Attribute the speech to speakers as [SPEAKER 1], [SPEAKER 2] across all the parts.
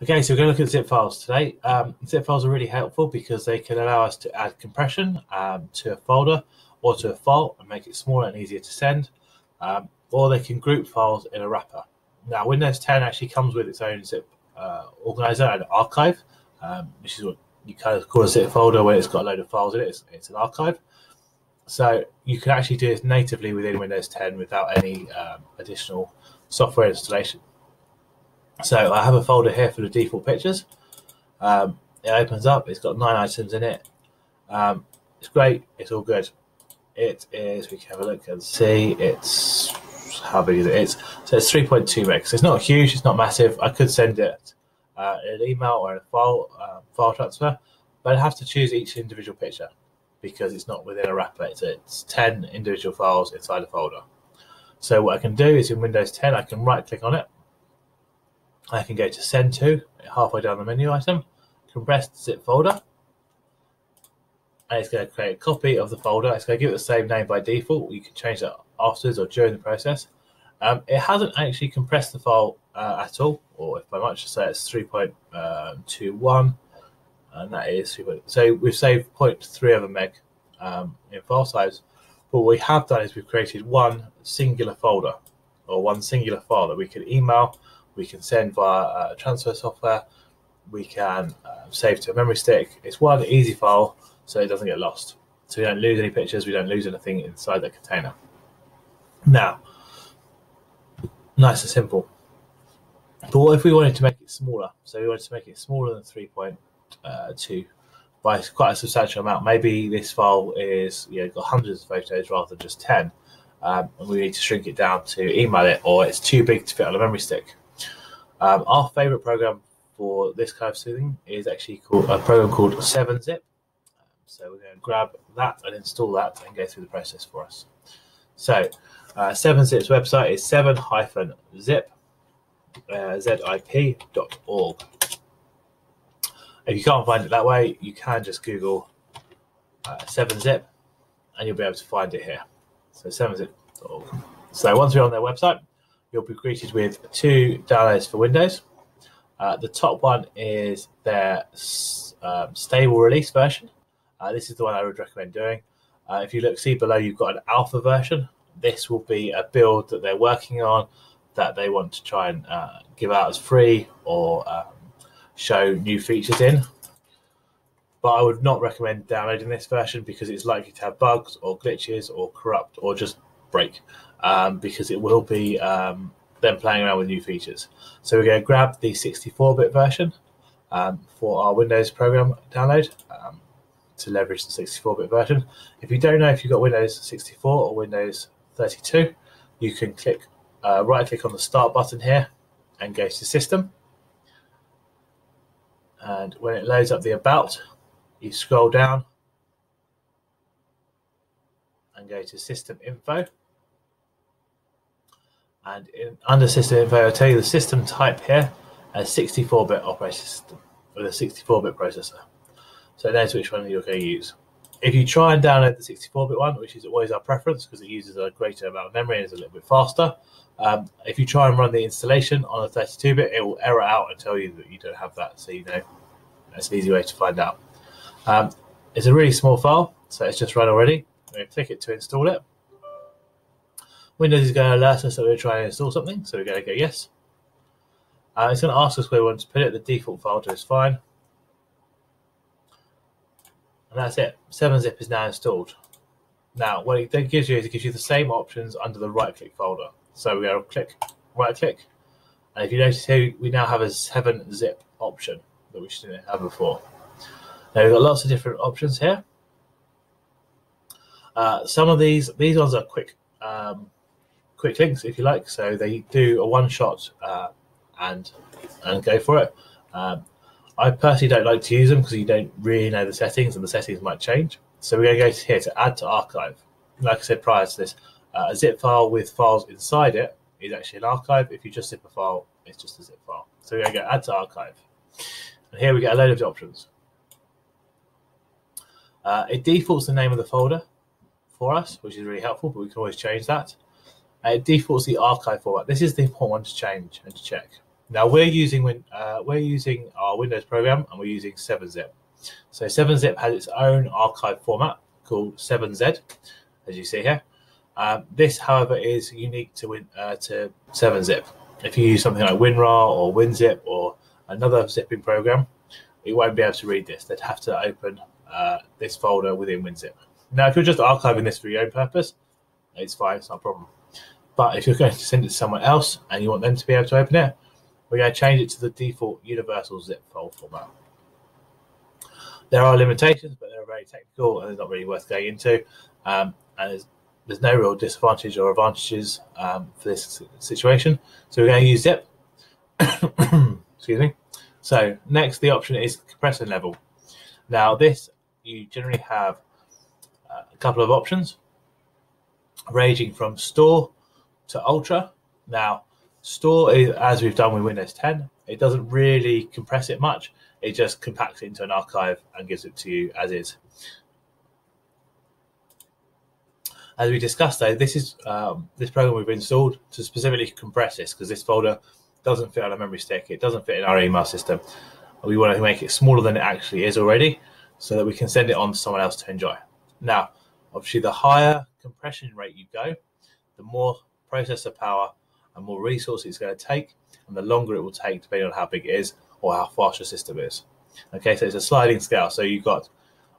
[SPEAKER 1] Okay, so we're going to look at zip files today. Zip files are really helpful because they can allow us to add compression to a folder or to a file and make it smaller and easier to send, or they can group files in a wrapper. Now, Windows 10 actually comes with its own zip organizer and archive, which is what you kind of call a zip folder when it's got a load of files in it. It's an archive. So you can actually do this natively within Windows 10 without any additional software installation. So I have a folder here for the default pictures. It opens up. It's got 9 items in it. It's great. It's all good. It is. We can have a look and see. It's how big is it? So it's 3.2 megs. It's not huge. It's not massive. I could send it in an email or in a file transfer, but I have to choose each individual picture because it's not within a wrapper. It's 10 individual files inside a folder. So what I can do is in Windows 10, I can right-click on it. I can go to Send To, halfway down the menu item, compressed zip folder, and it's going to create a copy of the folder. It's going to give it the same name by default. You can change that afterwards or during the process. It hasn't actually compressed the file at all, or if by much, so it's 3.21, and that is 3. So we've saved 0.3 of a meg in file size. But what we have done is we've created one singular folder or one singular file that we can email. We can send via transfer software. We can save to a memory stick. It's one easy file, so it doesn't get lost. So we don't lose any pictures. We don't lose anything inside the container. Now, nice and simple. But what if we wanted to make it smaller? So we wanted to make it smaller than 3.2 by quite a substantial amount. Maybe this file is got hundreds of photos rather than just 10, and we need to shrink it down to email it, or it's too big to fit on a memory stick. Our favorite program for this kind of thing is actually a program called 7-Zip. So we're going to grab that and install that and go through the process for us. So 7-Zip's website is 7-zip.org. If you can't find it that way, you can just Google 7-Zip and you'll be able to find it here. So 7zip.org. So once we're on their website, you'll be greeted with 2 downloads for Windows. The top one is their stable release version. This is the one I would recommend doing. If you see below, you've got an alpha version. This will be a build that they're working on that they want to try and give out as free or show new features in. But I would not recommend downloading this version because it's likely to have bugs or glitches or corrupt or just break. Because it will be them playing around with new features. So we're going to grab the 64-bit version for our Windows program download to leverage the 64-bit version. If you don't know if you've got Windows 64 or Windows 32, you can right-click on the Start button here and go to System. And when it loads up the About, you scroll down and go to System Info. And under System Info, I'll tell you the system type here as 64-bit operating system with a 64-bit processor. So it knows which one you're going to use. If you try and download the 64-bit one, which is always our preference because it uses a greater amount of memory and is a little bit faster, if you try and run the installation on a 32-bit, it will error out and tell you that you don't have that. So that's an easy way to find out. It's a really small file, so it's just run already. I'm going to click it to install it. Windows is going to alert us that we're trying to install something, so we're going to go yes. It's going to ask us where we want to put it. The default folder is fine. And that's it. 7-Zip is now installed. Now, what it then gives you is it gives you the same options under the right-click folder. So we're going to click right-click. And if you notice here, we now have a 7-Zip option that we didn't have before. Now, we've got lots of different options here. Some of these ones are quick links, if you like, so they do a one-shot and go for it. I personally don't like to use them because you don't really know the settings and the settings might change. So we're going to go here to Add to Archive. Like I said prior to this, a zip file with files inside it is actually an archive. If you just zip a file, it's just a zip file. So we're going to go Add to Archive. And here we get a load of options. It defaults the name of the folder for us, which is really helpful, but we can always change that. It defaults the archive format. This is the important one to change and to check. Now we're using our Windows program, and we're using 7-zip. So 7-zip has its own archive format called 7Z, as you see here. This, however, is unique to 7-zip. If you use something like WinRAR or WinZip or another zipping program, it won't be able to read this. They'd have to open this folder within WinZip. Now, if you're just archiving this for your own purpose, it's fine, it's not a problem. But if you're going to send it to someone else and you want them to be able to open it, we're going to change it to the default universal zip file format. There are limitations, but they're very technical and they're not really worth going into. And there's no real disadvantage or advantages for this situation. So we're going to use zip. Excuse me. So next, the option is compressor level. Now this, you generally have a couple of options ranging from store to ultra. Now store is, as we've done with Windows 10, it doesn't really compress it much. It just compacts it into an archive and gives it to you as is. As we discussed though, this is this program we've installed to specifically compress this, because this folder doesn't fit on a memory stick, it doesn't fit in our email system. We want to make it smaller than it actually is already, so that we can send it on to someone else to enjoy. Now, obviously the higher compression rate you go, the more processor power and more resources it's going to take, and the longer it will take depending on how big it is or how fast your system is. Okay, so it's a sliding scale. So you've got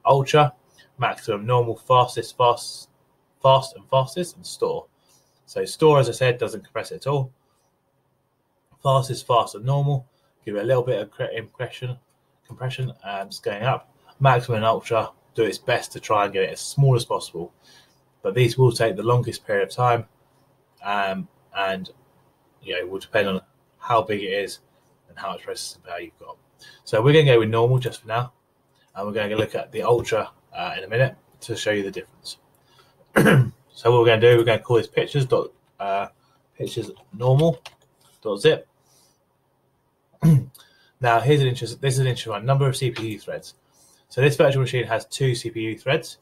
[SPEAKER 1] ultra, maximum, normal, fastest, fast and fastest, and store. So store, as I said, doesn't compress it at all. Fastest, fast and normal, give it a little bit of compression, and it's going up. Maximum and ultra do its best to try and get it as small as possible, but these will take the longest period of time, and it will depend on how big it is and how much processing power you've got. So we're going to go with normal just for now, and we're going to look at the ultra in a minute to show you the difference. So what we're going to do, we're going to call this pictures normal.zip. Now this is an interesting one, number of CPU threads. So this virtual machine has 2 CPU threads,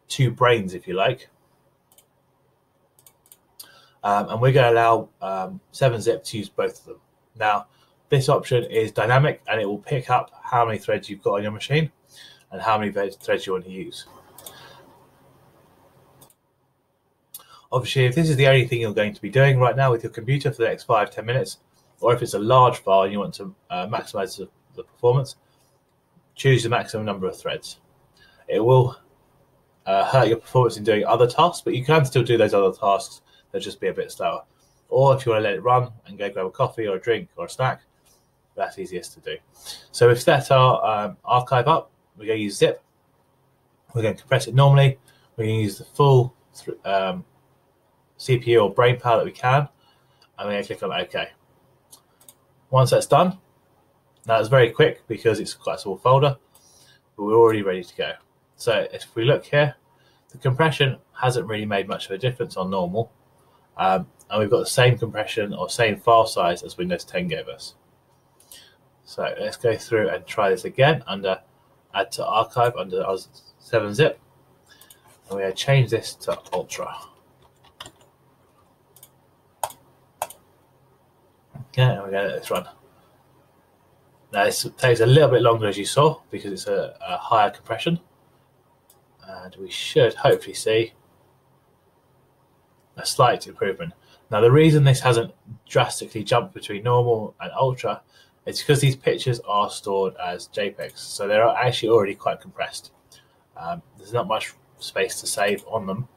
[SPEAKER 1] 2 brains if you like, and we're going to allow 7-zip to use both of them. Now this option is dynamic, and it will pick up how many threads you've got on your machine and how many threads you want to use. Obviously, if this is the only thing you're going to be doing right now with your computer for the next 5-10 minutes, or if it's a large file and you want to maximize the performance, choose the maximum number of threads. It will hurt your performance in doing other tasks, but you can still do those other tasks. They'll just be a bit slower. Or if you want to let it run and go grab a coffee or a drink or a snack, that's easiest to do. So we've set our archive up. We're going to use zip. We're going to compress it normally. We're going to use the full CPU or brain power that we can, and we're going to click on OK. Once that's done, now it's very quick because it's quite a small folder, but we're already ready to go. So if we look here, the compression hasn't really made much of a difference on normal, and we've got the same compression or same file size as Windows 10 gave us. So let's go through and try this again under Add to Archive under our 7-zip, and we're going to change this to Ultra. Okay, and we're going to let this run. Now this takes a little bit longer, as you saw, because it's a higher compression, and we should hopefully see a slight improvement. Now the reason this hasn't drastically jumped between normal and ultra is because these pictures are stored as JPEGs, so they're actually already quite compressed. There's not much space to save on them,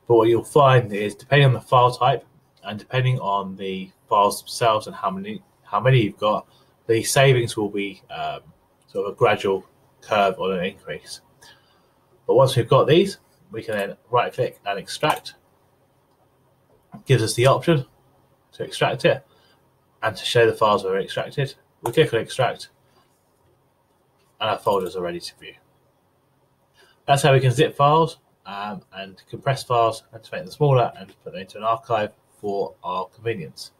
[SPEAKER 1] but what you'll find is, depending on the file type and depending on the files themselves and how many you've got, the savings will be sort of a gradual curve on an increase. But once we've got these, we can then right click and extract. It gives us the option to extract it and to show the files that are extracted. We click on extract and our folders are ready to view. That's how we can zip files and compress files and to make them smaller and put them into an archive for our convenience.